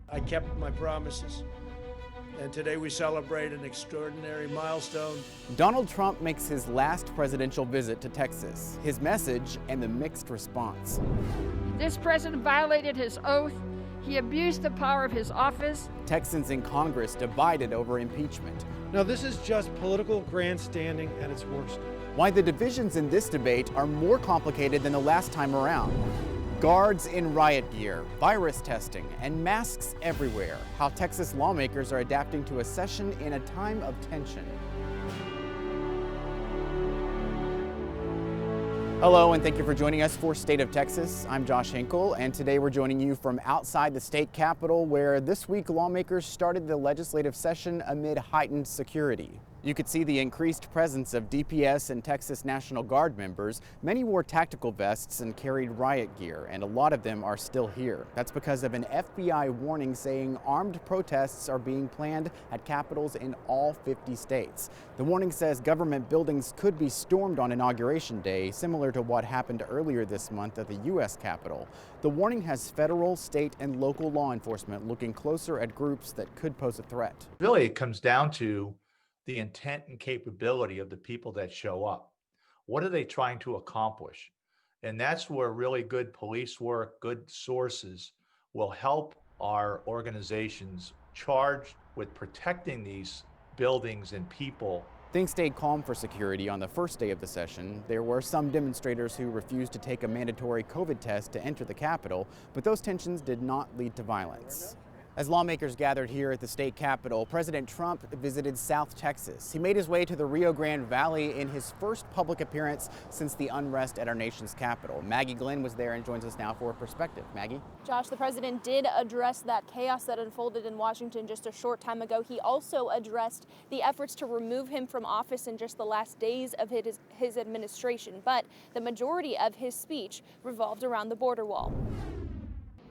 I kept my promises, and today we celebrate an extraordinary milestone. Donald Trump makes his last presidential visit to Texas. His message and the mixed response. This president violated his oath. He abused the power of his office. Texans in Congress divided over impeachment. No, this is just political grandstanding at its worst. Why the divisions in this debate are more complicated than the last time around. Guards in riot gear, virus testing, and masks everywhere. How Texas lawmakers are adapting to a session in a time of tension. Hello, and thank you for joining us for State of Texas. I'm Josh Hinkle, and today we're joining you from outside the state capitol, where this week lawmakers started the legislative session amid heightened security. You could see the increased presence of DPS and Texas National Guard members. Many wore tactical vests and carried riot gear, and a lot of them are still here. That's because of an FBI warning saying armed protests are being planned at capitals in all 50 states. The warning says government buildings could be stormed on Inauguration Day, similar to what happened earlier this month at the U.S. Capitol. The warning has federal, state, and local law enforcement looking closer at groups that could pose a threat. Really, it comes down to the intent and capability of the people that show up. What are they trying to accomplish? And that's where really good police work, good sources will help our organizations charged with protecting these buildings and people. Things stayed calm for security on the first day of the session. There were some demonstrators who refused to take a mandatory COVID test to enter the Capitol, but those tensions did not lead to violence. As lawmakers gathered here at the state capitol, President Trump visited South Texas. He made his way to the Rio Grande Valley in his first public appearance since the unrest at our nation's capital. Maggie Glynn was there and joins us now for a perspective. Maggie? Josh, the president did address that chaos that unfolded in Washington just a short time ago. He also addressed the efforts to remove him from office in just the last days of his administration. But the majority of his speech revolved around the border wall.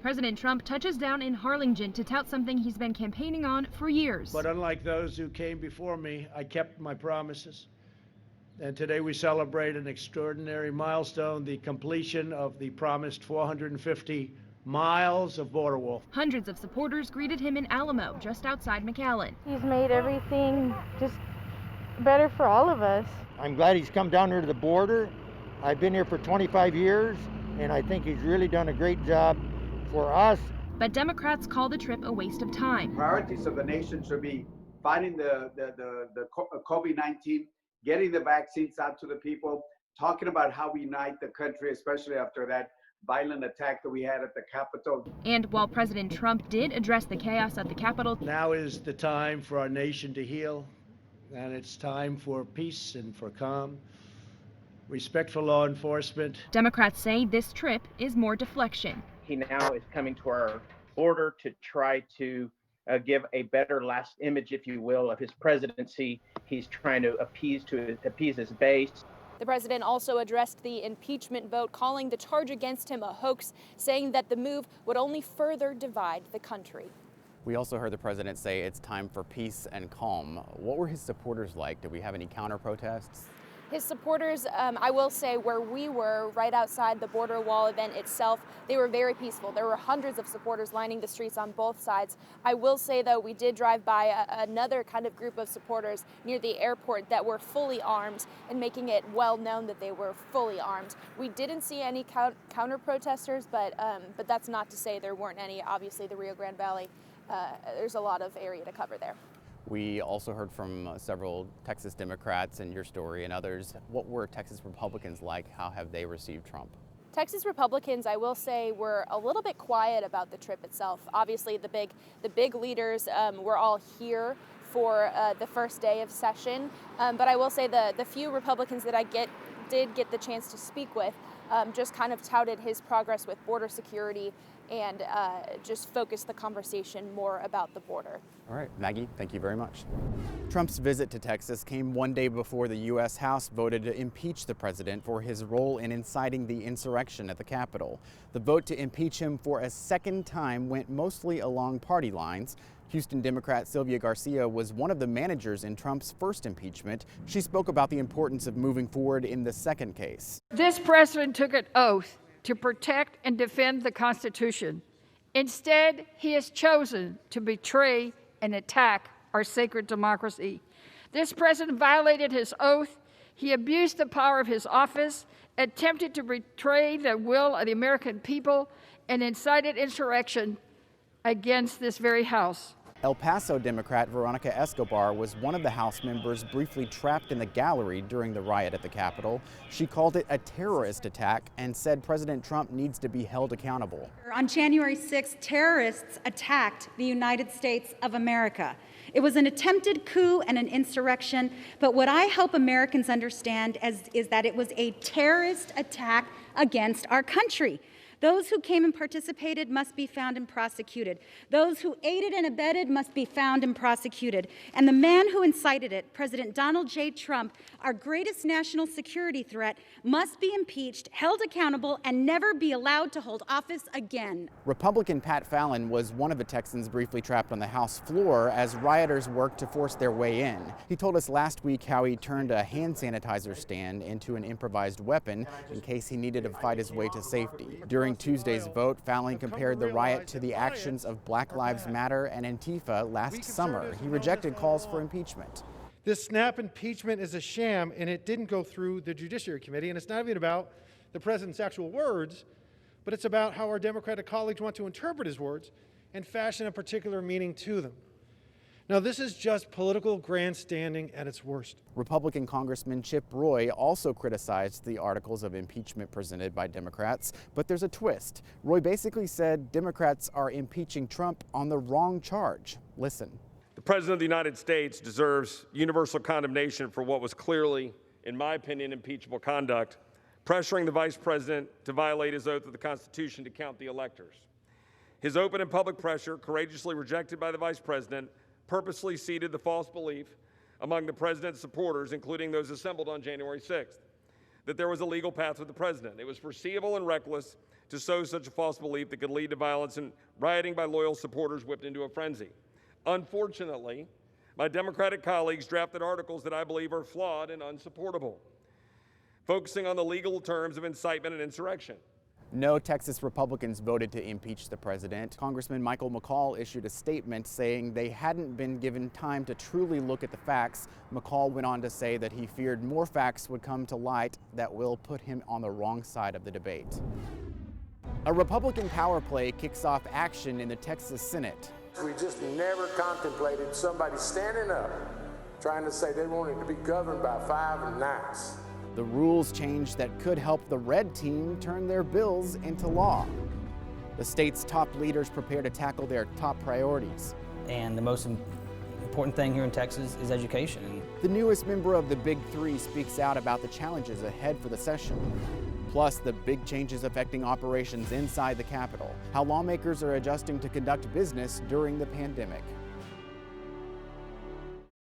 President Trump touches down in Harlingen to tout something he's been campaigning on for years. But unlike those who came before me, I kept my promises. And today we celebrate an extraordinary milestone, the completion of the promised 450 miles of border wall. Hundreds of supporters greeted him in Alamo, just outside McAllen. He's made everything just better for all of us. I'm glad he's come down here to the border. I've been here for 25 years, and I think he's really done a great job for us. But Democrats call the trip a waste of time. Priorities of the nation should be fighting the COVID-19, getting the vaccines out to the people, talking about how we unite the country, especially after that violent attack that we had at the Capitol. And while President Trump did address the chaos at the Capitol, now is the time for our nation to heal, and it's time for peace and for calm, respect for law enforcement. Democrats say this trip is more deflection. He now is coming to our border to try to give a better last image, if you will, of his presidency. He's trying to appease his base. The president also addressed the impeachment vote, calling the charge against him a hoax, saying that the move would only further divide the country. We also heard the president say it's time for peace and calm. What were his supporters like? Did we have any counter protests? His supporters, I will say, where we were right outside the border wall event itself, they were very peaceful. There were hundreds of supporters lining the streets on both sides. I will say, though, we did drive by another kind of group of supporters near the airport that were fully armed and making it well known that they were fully armed. We didn't see any counter protesters, but that's not to say there weren't any. Obviously, the Rio Grande Valley, there's a lot of area to cover there. We also heard from several Texas Democrats in your story and others. What were Texas Republicans like? How have they received Trump? Texas Republicans, I will say, were a little bit quiet about the trip itself. Obviously, the big leaders were all here for the first day of session. But I will say the few Republicans that I did get the chance to speak with just kind of touted his progress with border security and just focused the conversation more about the border. All right, Maggie, thank you very much. Trump's visit to Texas came one day before the U.S. House voted to impeach the president for his role in inciting the insurrection at the Capitol. The vote to impeach him for a second time went mostly along party lines. Houston Democrat Sylvia Garcia was one of the managers in Trump's first impeachment. She spoke about the importance of moving forward in the second case. This president took an oath to protect and defend the Constitution Instead, he has chosen to betray and attack our sacred democracy. This president violated his oath. He abused the power of his office, attempted to betray the will of the American people, and incited insurrection against this very House. El Paso Democrat Veronica Escobar was one of the House members briefly trapped in the gallery during the riot at the Capitol. She called it a terrorist attack and said President Trump needs to be held accountable. On January 6th, terrorists attacked the United States of America. It was an attempted coup and an insurrection, but what I hope Americans understand is that it was a terrorist attack against our country. Those who came and participated must be found and prosecuted. Those who aided and abetted must be found and prosecuted. And the man who incited it, President Donald J. Trump, our greatest national security threat, must be impeached, held accountable, and never be allowed to hold office again. Republican Pat Fallon was one of the Texans briefly trapped on the House floor as rioters worked to force their way in. He told us last week how he turned a hand sanitizer stand into an improvised weapon in case he needed to fight his way to safety. During Tuesday's vote, Fallon compared the riot to the actions of Black Lives Matter and Antifa last summer. He rejected calls for impeachment. This snap impeachment is a sham, and it didn't go through the Judiciary Committee, and it's not even about the president's actual words, but it's about how our Democratic colleagues want to interpret his words and fashion a particular meaning to them. Now, this is just political grandstanding at its worst. Republican Congressman Chip Roy also criticized the articles of impeachment presented by Democrats, but there's a twist. Roy basically said Democrats are impeaching Trump on the wrong charge. Listen. The President of the United States deserves universal condemnation for what was clearly, in my opinion, impeachable conduct, pressuring the Vice President to violate his oath of the Constitution to count the electors. His open and public pressure, courageously rejected by the Vice President, purposely seeded the false belief among the president's supporters, including those assembled on January 6th, that there was a legal path for the president. It was foreseeable and reckless to sow such a false belief that could lead to violence and rioting by loyal supporters whipped into a frenzy. Unfortunately, my Democratic colleagues drafted articles that I believe are flawed and unsupportable, focusing on the legal terms of incitement and insurrection. No Texas Republicans voted to impeach the president. Congressman Michael McCall issued a statement saying they hadn't been given time to truly look at the facts. McCall went on to say that he feared more facts would come to light that will put him on the wrong side of the debate. A Republican power play kicks off action in the Texas Senate. We just never contemplated somebody standing up trying to say they wanted to be governed by 5 and 9s. The rules change that could help the red team turn their bills into law. The state's top leaders prepare to tackle their top priorities. And the most important thing here in Texas is education. The newest member of the Big Three speaks out about the challenges ahead for the session. Plus, the big changes affecting operations inside the Capitol, how lawmakers are adjusting to conduct business during the pandemic.